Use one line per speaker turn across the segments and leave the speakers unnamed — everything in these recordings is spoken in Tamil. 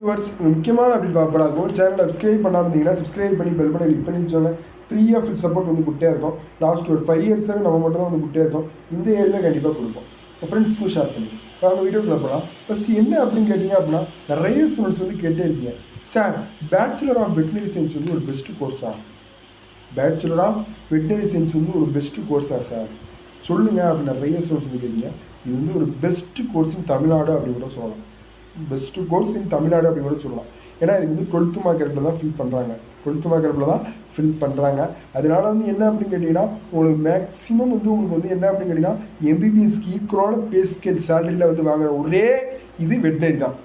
வியூவர்ஸ் முக்கியமான அப்டேட் பார்ப்போம். சேனலை சப்ஸ்கிரைப் பண்ணாமல் இருந்தீங்கன்னா சப்ஸ்கிரைப் பண்ணி பெல் பண்ணி கிளிக் பண்ணி வச்சோங்க. ஃப்ரீயாக ஃபுல் சப்போர்ட் வந்து கொடுத்தே இருக்கோம். லாஸ்ட் ஒரு 5 இயர்ஸாக நம்ம மட்டும் தான் வந்து கொடுத்தே இருக்கோம். இந்த ஏரியா கண்டிப்பாக கொடுப்போம். ஃப்ரெண்ட்ஸ்க்கும் ஷேர் பண்ணி நம்ம வீடியோக்குள்ள போகலாம். ஃபஸ்ட்டு என்ன அப்படின்னு கேட்டிங்க அப்படின்னா, நிறைய ஸ்டூடெண்ட்ஸ் வந்து கேட்டே இருக்கீங்க, sir bachelor of veterinary science வந்து ஒரு பெஸ்ட்டு கோர்ஸா? பேச்சுலர் ஆஃப் வெட்டினரி சயின்ஸ் வந்து ஒரு பெஸ்ட்டு கோர்ஸா சார் சொல்லுங்கள் அப்படின்னு நிறைய ஸ்டூடெண்ட்ஸ் வந்து கேட்டீங்க. இது வந்து ஒரு பெஸ்ட்டு கோர்ஸ் இன் தமிழ்நாடு அப்படின்னு கூட சொல்லலாம். பெஸ்ட்டு கோர்ஸ் இன் தமிழ்நாடு அப்படின்னு கூட சொல்லலாம். ஏன்னா இது வந்து 12th மார்க்கெட்டில் தான் ஃபில் பண்ணுறாங்க. 12th மார்க்கெட்டில் தான் ஃபில் பண்ணுறாங்க. அதனால வந்து என்ன அப்படின்னு கேட்டிங்கன்னா, உங்களுக்கு மேக்ஸிமம் வந்து உங்களுக்கு வந்து என்ன அப்படின்னு கேட்டிங்கன்னா, எம்பிபிஎஸ்க்கு ஈக்குவலான பே ஸ்கேல் சேலரியில் வந்து வாங்குற ஒரே இது வெட்டினரி தான்.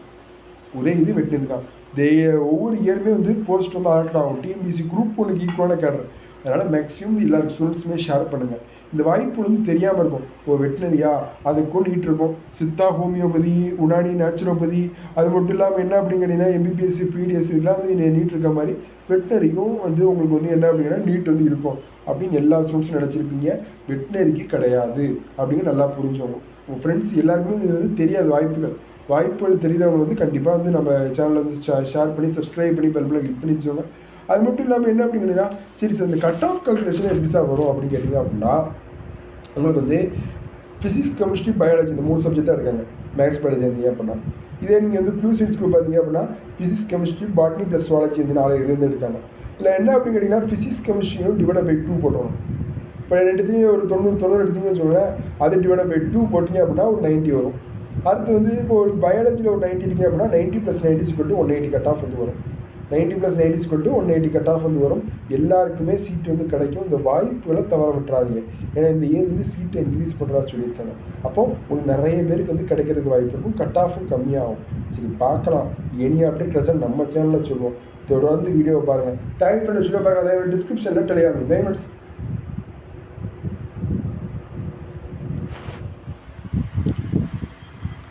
ஒவ்வொரு இயருமே வந்து போஸ்ட் வந்து அலாட் ஆகும். டிஎன்பிஎஸ்சி குரூப் 1க்கு ஈக்குவலான கேடர். அதனால் மேக்ஸிமம் எல்லா ஸ்டூடெண்ட்ஸுமே ஷேர் பண்ணுங்கள். இந்த வாய்ப்பு வந்து தெரியாமல் இருக்கும். ஒரு வெட்டினரியா அதுக்கும் நீட் இருக்கும், சித்தா, ஹோமியோபதி, உனானி, நேச்சுரோபதி, அது மட்டும் இல்லாமல் என்ன அப்படின்னு கேட்டிங்கன்னா எம்பிபிஎஸ்சி, பிடிஎஸ் இதெல்லாம் வந்து நீட் இருக்க மாதிரி வெட்டினரிக்கும் வந்து உங்களுக்கு வந்து என்ன அப்படின்னா நீட் வந்து இருக்கும் அப்படின்னு எல்லா ஸ்டூடெண்ட்ஸும் நினச்சிருப்பீங்க. வெட்டினரிக்கு கிடையாது அப்படிங்கிற நல்லா புரிஞ்சவங்க. உங்கள் ஃப்ரெண்ட்ஸ் எல்லாருக்குமே இது வந்து தெரியாத வாய்ப்புகள் தெரியாதவங்க வந்து கண்டிப்பாக வந்து நம்ம சேனலில் வந்து ஷேர் பண்ணி சப்ஸ்கிரைப் பண்ணி பெல் பண்ணி கிளிக் பண்ணி வச்சுக்கோங்க. அது மட்டும் இல்லாமல் என்ன அப்படிங்கன்னா, சரி சார் இந்த கட் ஆஃப் கால்குலேஷன் எப்படி சார் வரும் அப்படின்னு கேட்டிங்க அப்படின்னா, உங்களுக்கு வந்து ஃபிசிக்ஸ், கெமிஸ்ட்ரி, பயாலஜி இந்த 3 சப்ஜெக்டாக இருக்காங்க. மேக்ஸ், பயாலஜி இருந்தீங்க அப்படின்னா, இதே நீங்கள் வந்து பியூ சயின்ஸ் குரூப் பார்த்தீங்க அப்படின்னா physics, chemistry, botany plus zoology வந்து 4 இது வந்து எடுக்காங்க. இல்லை என்ன அப்படின்னு கேட்டிங்கன்னா, ஃபிசிக்ஸ், கெமிஸ்ட்ரியும் டிவைட் பை 2 போட்டுருவோம். இப்போ ரெண்டுத்தையும் ஒரு 90 எடுத்தீங்கன்னு வச்சுக்கோங்களேன், அது டிவைட் பை 2 போட்டிங்க அப்படின்னா ஒரு 90 வரும். அடுத்து வந்து இப்போ ஒரு பயாலஜியில் ஒரு 90 எடுத்தீங்க அப்படின்னா 90 + 90 = 180 கட் ஆஃப் வந்து வரும். 90 + 90 = 180 கட் ஆஃப் வந்து வரும். எல்லாருக்குமே சீட்டு வந்து கிடைக்கும். இந்த வாய்ப்புகளை தவற விட்டுறாதீங்க. ஏன்னா இந்த இயர் வந்து சீட்டை இன்க்ரீஸ் பண்ணுறதா சொல்லியிருக்காங்க. அப்போது உங்களுக்கு நிறைய பேருக்கு வந்து கிடைக்கிறதுக்கு வாய்ப்பு இருக்கும். கட் ஆஃபும் கம்மியாகும். சரி பார்க்கலாம். எனி அப்டேட் கிடைச்சா நம்ம சேனலில் சொல்லுவோம். தொடர்ந்து வீடியோவை பாருங்கள். Thanks friends. வீடியோ பாருங்கள். அதே டிஸ்கிரிப்ஷனில் டெலிகிராம்